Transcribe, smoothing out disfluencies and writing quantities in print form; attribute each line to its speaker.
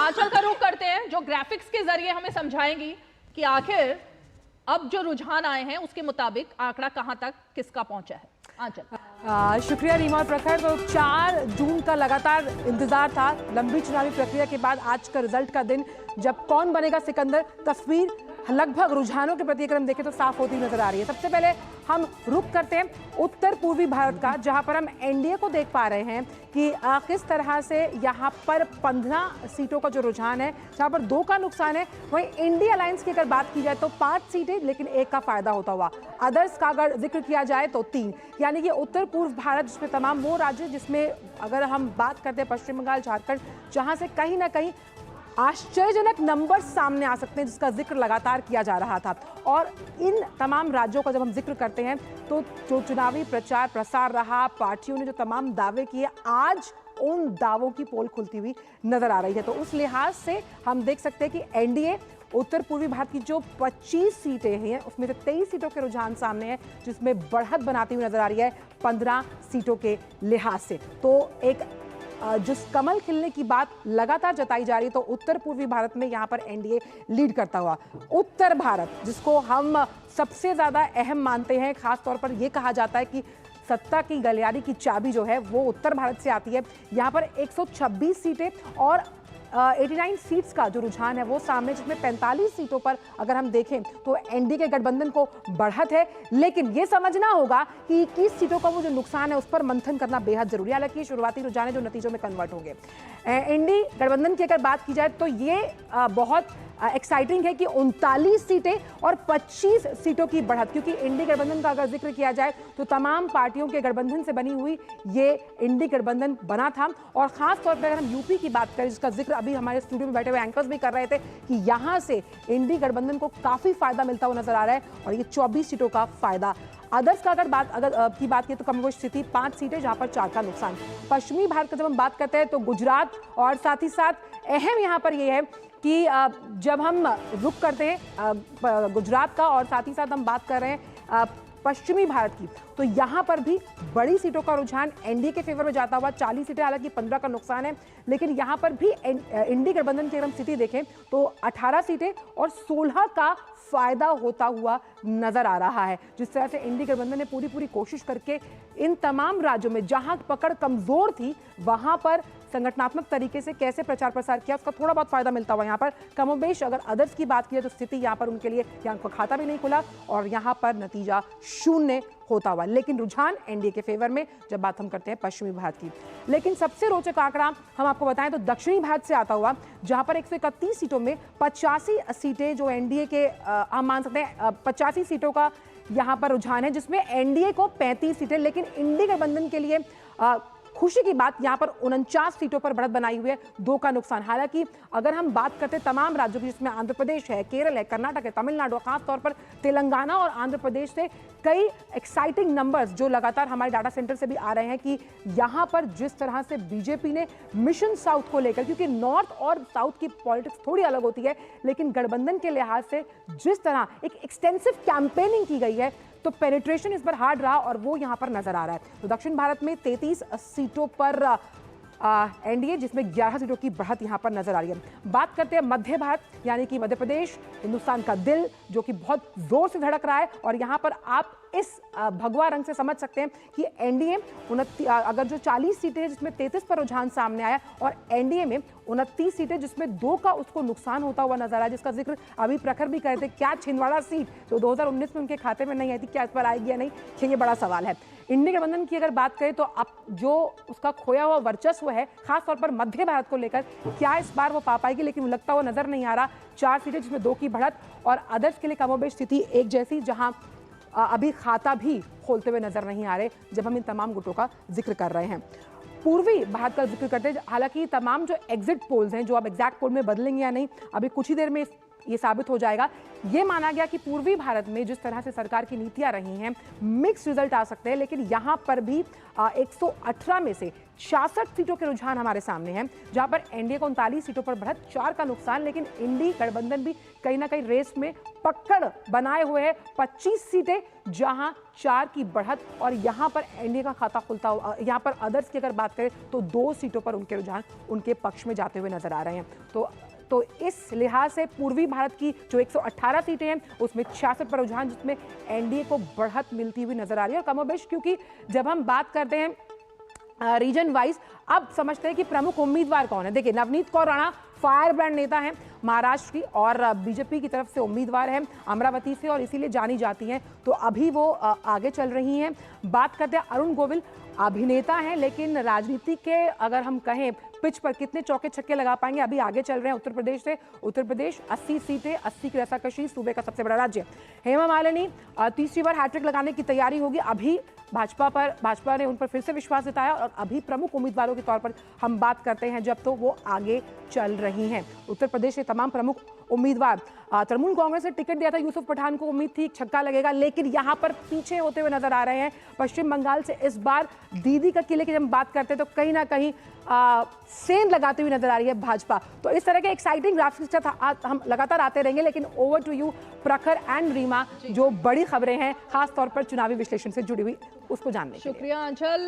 Speaker 1: आंचल का रुख करते हैं जो ग्राफिक्स के जरिए हमें समझाएंगी कि आखिर अब जो रुझान आए हैं उसके मुताबिक आंकड़ा कहां तक किसका पहुंचा है। आंचल।
Speaker 2: शुक्रिया रीमा और प्रखर। तो 4 जून का लगातार इंतजार था, लंबी चुनावी प्रक्रिया के बाद आज का रिजल्ट का दिन, जब कौन बनेगा सिकंदर, तस्वीर लगभग रुझानों के प्रति अगर हम देखें तो साफ होती नजर आ रही है। सबसे पहले हम रुख करते हैं उत्तर पूर्वी भारत का, जहां पर हम एनडीए को देख पा रहे हैं कि किस तरह से यहां पर 15 सीटों का जो रुझान है, जहां पर 2 का नुकसान है। वहीं इंडिया अलायंस की अगर बात की जाए तो 5 सीटें, लेकिन 1 का फायदा होता हुआ। अदर्स का अगर जिक्र किया जाए तो 3, यानी कि उत्तर पूर्व भारत जिसमें तमाम वो राज्य जिसमें अगर हम बात करते हैं पश्चिम बंगाल, झारखंड, जहां से कहीं ना कहीं आश्चर्यजनक नंबर सामने आ सकते हैं, जिसका जिक्र लगातार किया जा रहा था। और इन तमाम राज्यों का जब हम जिक्र करते हैं तो जो चुनावी प्रचार प्रसार रहा, पार्टियों ने जो तमाम दावे किए, आज उन दावों की पोल खुलती हुई नजर आ रही है। तो उस लिहाज से हम देख सकते हैं कि एनडीए उत्तर पूर्वी भारत की जो 25 सीटें हैं उसमें से 23 सीटों के रुझान सामने है, जिसमें बढ़त बनाती हुई नजर आ रही है 15 सीटों के लिहाज से। तो एक जिस कमल खिलने की बात लगातार जताई जा रही है, तो उत्तर पूर्वी भारत में यहां पर एनडीए लीड करता हुआ। उत्तर भारत जिसको हम सबसे ज्यादा अहम मानते हैं, खासतौर पर यह कहा जाता है कि सत्ता की गलियारी की चाबी जो है वो उत्तर भारत से आती है। यहां पर 126 सीटें और 89 सीट्स का जो रुझान है वो सामने, जिसमें 45 सीटों पर अगर हम देखें तो एनडीए के गठबंधन को बढ़त है। लेकिन ये समझना होगा कि 21 सीटों का वो जो नुकसान है उस पर मंथन करना बेहद जरूरी है। हालांकि शुरुआती रुझान है जो नतीजों में कन्वर्ट होंगे। एनडीए गठबंधन की अगर बात की जाए तो ये बहुत एक्साइटिंग है कि 39 सीटें और 25 सीटों की बढ़त, क्योंकि इंडी गठबंधन का अगर जिक्र किया जाए तो तमाम पार्टियों के गठबंधन से बनी हुई ये इंडी गठबंधन बना था। और खास तौर पर अगर हम यूपी की बात करें, जिसका जिक्र अभी हमारे स्टूडियो में बैठे हुए एंकर्स भी कर रहे थे कि यहां से इंडी गठबंधन को काफी फायदा मिलता हुआ नजर आ रहा है, और ये 24 सीटों का फायदा। अदर्स का अगर की बात की तो कमोबेश स्थिति 5 सीटें, जहां पर 4 का नुकसान। पश्चिमी भारत का जब हम बात करते हैं तो गुजरात, और साथ ही साथ अहम यहां पर यह है कि जब हम रुख करते हैं गुजरात का और साथ ही साथ हम बात कर रहे हैं पश्चिमी भारत की, तो यहां पर भी बड़ी सीटों का रुझान एनडीए के फेवर में जाता हुआ। 40 सीटें, हालांकि 15 का नुकसान है, लेकिन यहां पर भी इंडी गठबंधन की अगर हम स्थिति देखें तो 18 सीटें और 16 का फायदा होता हुआ नजर आ रहा है। जिस तरह से इंडी गठबंधन ने पूरी कोशिश करके इन तमाम राज्यों में जहां पकड़ कमजोर थी वहां पर संगठनात्मक तरीके से कैसे प्रचार प्रसार किया, उसका थोड़ा बहुत फायदा मिलता हुआ यहाँ पर कमोबेश। अगर अदर्स की बात की तो स्थिति यहाँ पर उनके लिए यहाँ का खाता भी नहीं खुला और यहाँ पर नतीजा 0 होता हुआ। लेकिन रुझान एनडीए के फेवर में जब बात हम करते हैं पश्चिमी भारत की। लेकिन सबसे रोचक आंकड़ा हम आपको बताएं तो दक्षिणी भारत से आता हुआ, जहां पर 131 सीटों में 85 सीटें जो एनडीए के हम मान सकते हैं 85 सीटों का यहां पर रुझान है, जिसमें एनडीए को 35 सीटें। लेकिन इंडी गठबंधन के लिए खुशी की बात, यहां पर 49 सीटों पर बढ़त बनाई हुई है, 2 का नुकसान। हालांकि अगर हम बात करते हैं तमाम राज्यों की, जिसमें आंध्र प्रदेश है, केरल है, कर्नाटक है, तमिलनाडु, खासतौर पर तेलंगाना और आंध्र प्रदेश से कई एक्साइटिंग नंबर्स जो लगातार हमारे डाटा सेंटर से भी आ रहे हैं कि यहां पर जिस तरह से बीजेपी ने मिशन साउथ को लेकर, क्योंकि नॉर्थ और साउथ की पॉलिटिक्स थोड़ी अलग होती है, लेकिन गठबंधन के लिहाज से जिस तरह एक एक्सटेंसिव कैंपेनिंग की गई है, तो पेनिट्रेशन इस बार हार्ड रहा और वो यहां पर नजर आ रहा है। तो दक्षिण भारत में 33 सीटों पर एनडीए, जिसमें 11 सीटों की बढ़त यहां पर नजर आ रही है। बात करते हैं मध्य भारत, यानी कि मध्य प्रदेश, हिंदुस्तान का दिल, जो कि बहुत जोर से धड़क रहा है। और यहां पर आप इस भगवा रंग से समझ सकते हैं कि एनडीए अगर जो 40 सीटें हैं जिसमें 33 पर रुझान सामने आया, और एनडीए में 29 सीटें जिसमें 2 का उसको नुकसान होता हुआ नजर आया, जिसका जिक्र अभी प्रखर भी कहते हैं। क्या छिंदवाड़ा सीट जो 2019 में उनके खाते में नहीं आई थी, क्या इस पर आएगी या नहीं, ये बड़ा सवाल है। इंडी गठबंधन की अगर बात करें तो अब जो उसका खोया हुआ वर्चस्व है, खासतौर पर मध्य भारत को लेकर, क्या इस बार वो पा पाएगी, लेकिन लगता हुआ नजर नहीं आ रहा। 4 सीटें जिसमें 2 की बढ़त, और अदर्स के लिए कमोबेश स्थिति एक जैसी, जहां अभी खाता भी खोलते हुए नजर नहीं आ रहे जब हम इन तमाम गुटों का जिक्र कर रहे हैं। पूर्वी भारत का जिक्र करते हैं, हालांकि तमाम जो एग्जिट पोल्स हैं, जो अब एग्जैक्ट पोल में बदलेंगे या नहीं, अभी कुछ ही देर में ये साबित हो जाएगा। ये माना गया कि पूर्वी भारत में जिस तरह से सरकार की नीतियां रही हैं, मिक्स रिजल्ट आ सकते हैं, लेकिन यहां पर भी 118 में से 66 सीटों के रुझान हमारे सामने हैं, जहां पर एनडीए को 39 सीटों पर बढ़त, 4 का नुकसान, लेकिन इंडी गठबंधन भी कहीं ना कहीं रेस में पकड़ बनाए हुए है। 25 सीटें जहां 4 की बढ़त, और यहां पर एनडीए का खाता खुलता हुआ, यहां पर अदर्स की अगर बात करें तो 2 सीटों पर उनके रुझान उनके पक्ष में जाते हुए नजर आ रहे हैं। तो इस लिहाज से पूर्वी भारत की जो 118 सीटें हैं उसमें 66 पर रुझान, जिसमें एनडीए को बढ़त मिलती हुई नजर आ रही है। और कमोबेश, क्योंकि जब हम बात करते हैं रीजन वाइज, अब समझते हैं कि प्रमुख उम्मीदवार कौन है। देखिए, नवनीत कौर राणा फायर ब्रांड नेता हैं महाराष्ट्र की, और बीजेपी की तरफ से उम्मीदवार हैं अमरावती से, और इसीलिए जानी जाती हैं, तो अभी वो आगे चल रही हैं। बात करते हैं अरुण गोविल, अभिनेता हैं, लेकिन राजनीति के अगर हम कहें पिच पर कितने चौके छक्के लगा पाएंगे, अभी आगे चल रहे हैं उत्तर प्रदेश से। उत्तर प्रदेश 80 सीटें, 80 की रसाकशी, सूबे का सबसे बड़ा राज्य। हेमा मालिनी तीसरी बार हैट्रिक लगाने की तैयारी होगी। अभी भाजपा ने उन पर फिर से विश्वास जताया, और अभी प्रमुख उम्मीदवारों के तौर पर हम बात करते हैं जब, तो वो आगे चल रही हैं। उत्तर प्रदेश के तमाम प्रमुख उम्मीदवार, तृणमूल कांग्रेस ने टिकट दिया था यूसुफ पठान को, उम्मीद थी छक्का लगेगा, लेकिन यहां पर पीछे होते हुए नजर आ रहे हैं। पश्चिम बंगाल से इस बार दीदी का किले की जब बात करते हैं तो कहीं ना कहीं सेंध लगाते हुए नजर आ रही है भाजपा। तो इस तरह के एक्साइटिंग ग्राफिक्स हम लगातार आते रहेंगे, लेकिन ओवर टू यू प्रखर एंड रीमा, जो बड़ी खबरें हैं खास तौर पर चुनावी विश्लेषण से जुड़ी हुई, उसको जानने के लिए।
Speaker 1: शुक्रिया अंचल।